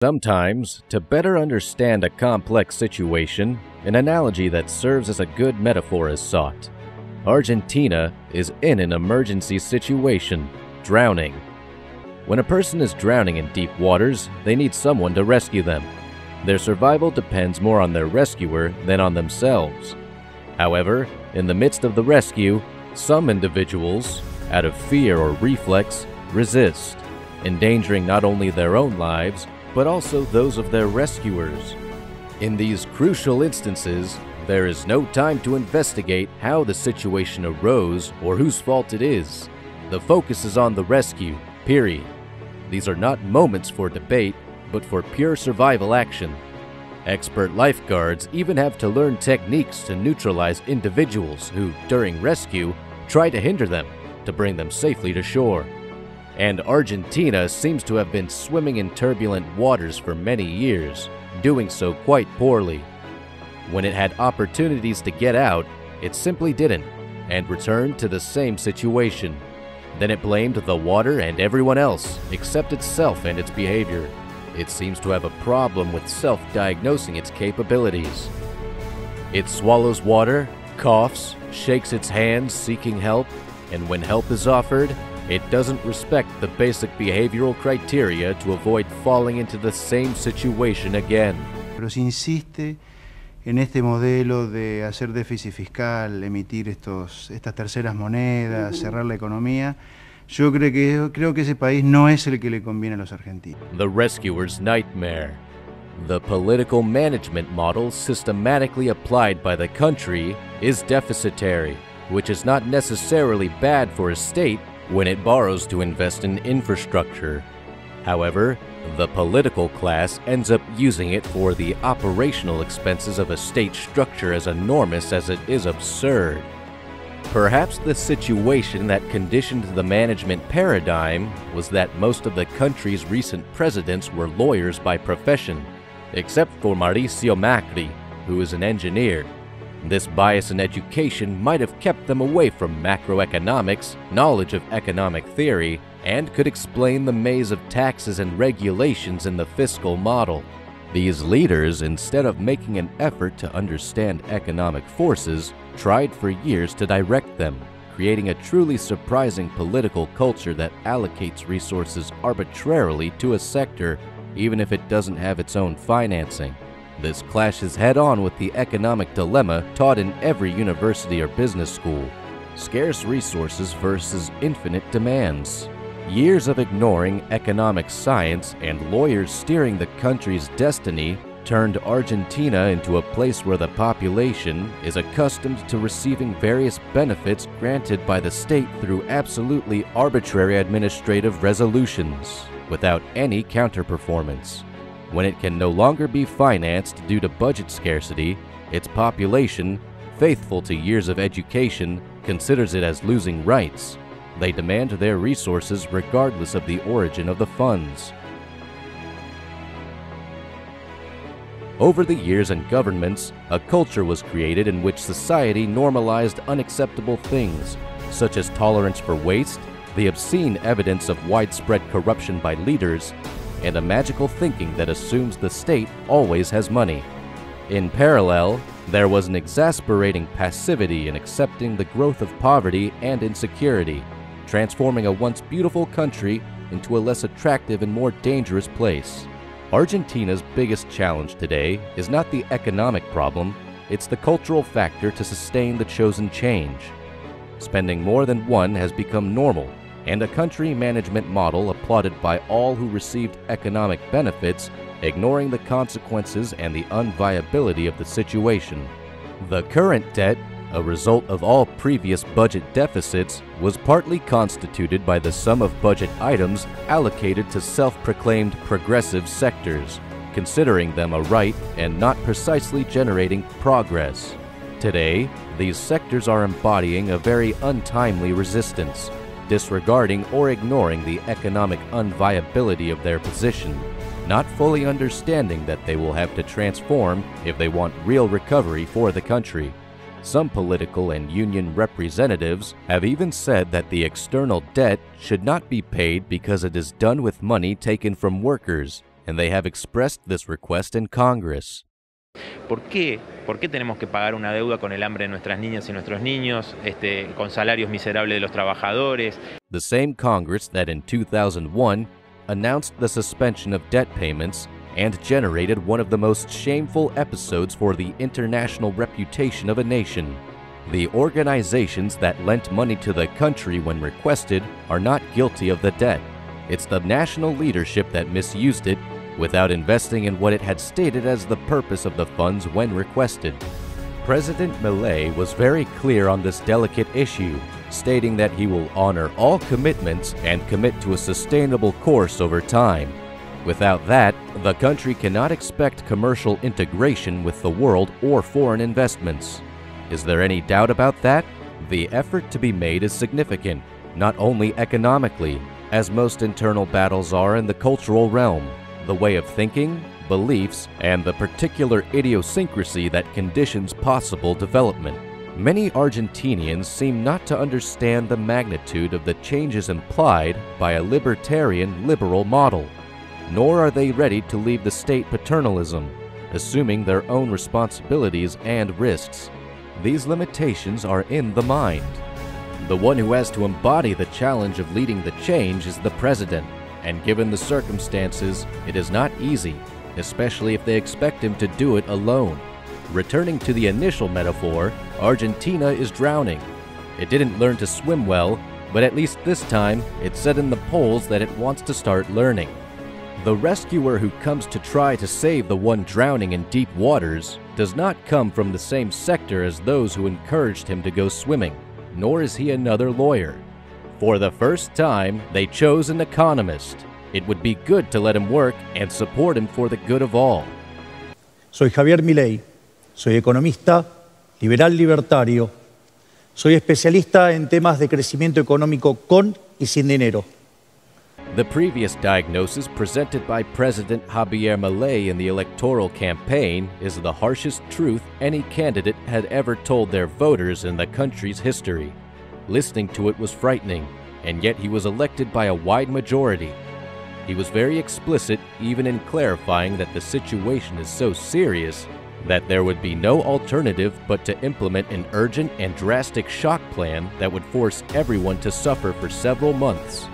Sometimes, to better understand a complex situation, an analogy that serves as a good metaphor is sought. Argentina is in an emergency situation, drowning. When a person is drowning in deep waters, they need someone to rescue them. Their survival depends more on their rescuer than on themselves. However, in the midst of the rescue, some individuals, out of fear or reflex, resist, endangering not only their own lives, but also those of their rescuers. In these crucial instances, there is no time to investigate how the situation arose or whose fault it is. The focus is on the rescue, period. These are not moments for debate, but for pure survival action. Expert lifeguards even have to learn techniques to neutralize individuals who, during rescue, try to hinder them to bring them safely to shore. And Argentina seems to have been swimming in turbulent waters for many years, doing so quite poorly. When it had opportunities to get out, it simply didn't, and returned to the same situation. Then it blamed the water and everyone else, except itself and its behavior. It seems to have a problem with self-diagnosing its capabilities. It swallows water, coughs, shakes its hands seeking help, and when help is offered, it doesn't respect the basic behavioral criteria to avoid falling into the same situation again. Pero si insiste en este modelo de hacer déficit fiscal, emitir estas terceras monedas, cerrar la economía, yo creo que ese país no es el que le conviene a los argentinos. The rescuer's nightmare. The political management model systematically applied by the country is deficitary, which is not necessarily bad for a state when it borrows to invest in infrastructure. However, the political class ends up using it for the operational expenses of a state structure as enormous as it is absurd. Perhaps the situation that conditioned the management paradigm was that most of the country's recent presidents were lawyers by profession, except for Mauricio Macri, who is an engineer. This bias in education might have kept them away from macroeconomics, knowledge of economic theory, and could explain the maze of taxes and regulations in the fiscal model. These leaders, instead of making an effort to understand economic forces, tried for years to direct them, creating a truly surprising political culture that allocates resources arbitrarily to a sector, even if it doesn't have its own financing. This clashes head-on with the economic dilemma taught in every university or business school: scarce resources versus infinite demands. Years of ignoring economic science and lawyers steering the country's destiny turned Argentina into a place where the population is accustomed to receiving various benefits granted by the state through absolutely arbitrary administrative resolutions, without any counter-performance. When it can no longer be financed due to budget scarcity, its population, faithful to years of education, considers it as losing rights. They demand their resources regardless of the origin of the funds. Over the years and governments, a culture was created in which society normalized unacceptable things, such as tolerance for waste, the obscene evidence of widespread corruption by leaders, and a magical thinking that assumes the state always has money. In parallel, there was an exasperating passivity in accepting the growth of poverty and insecurity, transforming a once beautiful country into a less attractive and more dangerous place. Argentina's biggest challenge today is not the economic problem, it's the cultural factor to sustain the chosen change. Spending more than one has become normal, and a country management model applauded by all who received economic benefits, ignoring the consequences and the unviability of the situation. The current debt, a result of all previous budget deficits, was partly constituted by the sum of budget items allocated to self-proclaimed progressive sectors, considering them a right and not precisely generating progress. Today, these sectors are embodying a very untimely resistance, disregarding or ignoring the economic unviability of their position, not fully understanding that they will have to transform if they want real recovery for the country. Some political and union representatives have even said that the external debt should not be paid because it is done with money taken from workers, and they have expressed this request in Congress. ¿Por qué? ¿Por qué tenemos que pagar una deuda con el hambre de nuestras niñas y nuestros niños, con salarios miserables de los trabajadores? The same Congress that in 2001 announced the suspension of debt payments and generated one of the most shameful episodes for the international reputation of a nation. The organizations that lent money to the country when requested are not guilty of the debt. It's the national leadership that misused it without investing in what it had stated as the purpose of the funds when requested. President Milei was very clear on this delicate issue, stating that he will honor all commitments and commit to a sustainable course over time. Without that, the country cannot expect commercial integration with the world or foreign investments. Is there any doubt about that? The effort to be made is significant, not only economically, as most internal battles are in the cultural realm, the way of thinking, beliefs, and the particular idiosyncrasy that conditions possible development. Many Argentinians seem not to understand the magnitude of the changes implied by a libertarian liberal model, nor are they ready to leave the state paternalism, assuming their own responsibilities and risks. These limitations are in the mind. The one who has to embody the challenge of leading the change is the president, and given the circumstances, it is not easy, especially if they expect him to do it alone. Returning to the initial metaphor, Argentina is drowning. It didn't learn to swim well, but at least this time, it said in the polls that it wants to start learning. The rescuer who comes to try to save the one drowning in deep waters does not come from the same sector as those who encouraged him to go swimming, nor is he another lawyer. For the first time, they chose an economist. It would be good to let him work and support him for the good of all. Soy Javier Milei, soy economista, liberal libertario, soy especialista en temas de crecimiento económico con y sin dinero. The previous diagnosis presented by President Javier Milei in the electoral campaign is the harshest truth any candidate had ever told their voters in the country's history. Listening to it was frightening, and yet he was elected by a wide majority. He was very explicit even in clarifying that the situation is so serious that there would be no alternative but to implement an urgent and drastic shock plan that would force everyone to suffer for several months.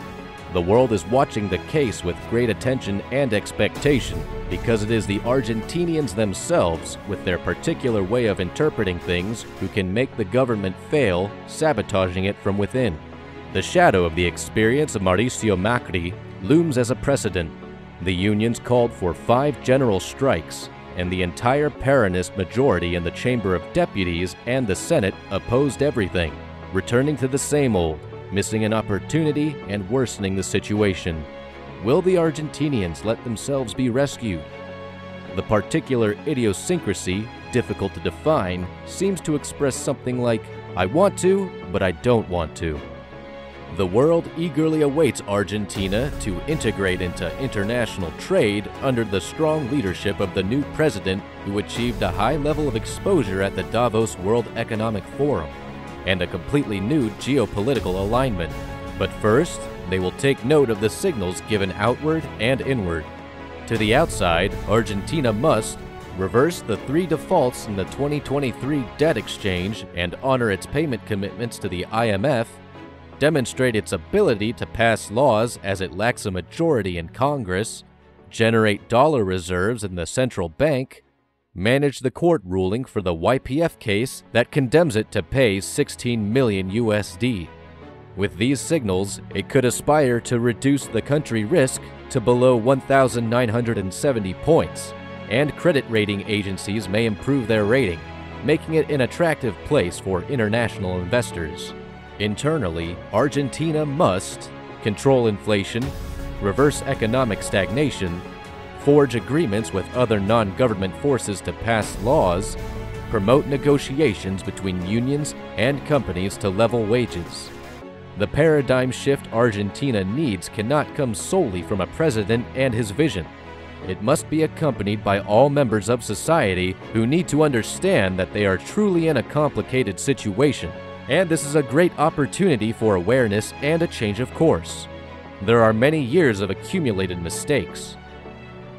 The world is watching the case with great attention and expectation because it is the Argentinians themselves, with their particular way of interpreting things, who can make the government fail, sabotaging it from within. The shadow of the experience of Mauricio Macri looms as a precedent. The unions called for 5 general strikes, and the entire Peronist majority in the Chamber of Deputies and the Senate opposed everything, returning to the same old, missing an opportunity and worsening the situation. Will the Argentinians let themselves be rescued? The particular idiosyncrasy, difficult to define, seems to express something like, I want to, but I don't want to. The world eagerly awaits Argentina to integrate into international trade under the strong leadership of the new president who achieved a high level of exposure at the Davos World Economic Forum and a completely new geopolitical alignment. But first, they will take note of the signals given outward and inward. To the outside, Argentina must reverse the 3 defaults in the 2023 debt exchange and honor its payment commitments to the IMF, demonstrate its ability to pass laws as it lacks a majority in Congress, generate dollar reserves in the central bank, manage the court ruling for the YPF case that condemns it to pay $16 million USD. With these signals, it could aspire to reduce the country risk to below 1,970 points, and credit rating agencies may improve their rating, making it an attractive place for international investors. Internally, Argentina must control inflation, reverse economic stagnation, forge agreements with other non-government forces to pass laws, promote negotiations between unions and companies to level wages. The paradigm shift Argentina needs cannot come solely from a president and his vision. It must be accompanied by all members of society who need to understand that they are truly in a complicated situation, and this is a great opportunity for awareness and a change of course. There are many years of accumulated mistakes.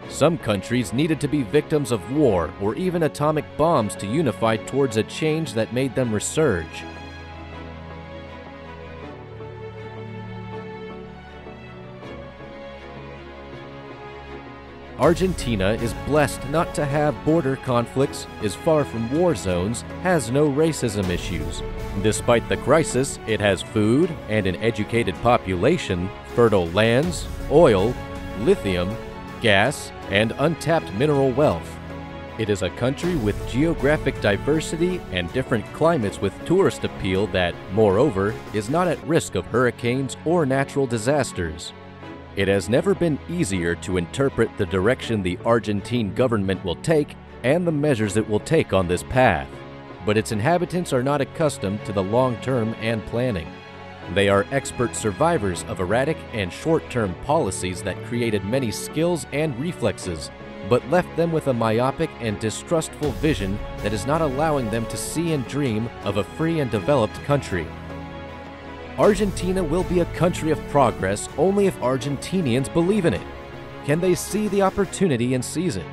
Some countries needed to be victims of war or even atomic bombs to unify towards a change that made them resurge. Argentina is blessed not to have border conflicts, is far from war zones, has no racism issues. Despite the crisis, it has food and an educated population, fertile lands, oil, lithium, gas, and untapped mineral wealth. It is a country with geographic diversity and different climates with tourist appeal that, moreover, is not at risk of hurricanes or natural disasters. It has never been easier to interpret the direction the Argentine government will take and the measures it will take on this path. But its inhabitants are not accustomed to the long-term and planning. They are expert survivors of erratic and short-term policies that created many skills and reflexes, but left them with a myopic and distrustful vision that is not allowing them to see and dream of a free and developed country. Argentina will be a country of progress only if Argentinians believe in it. Can they see the opportunity and seize it?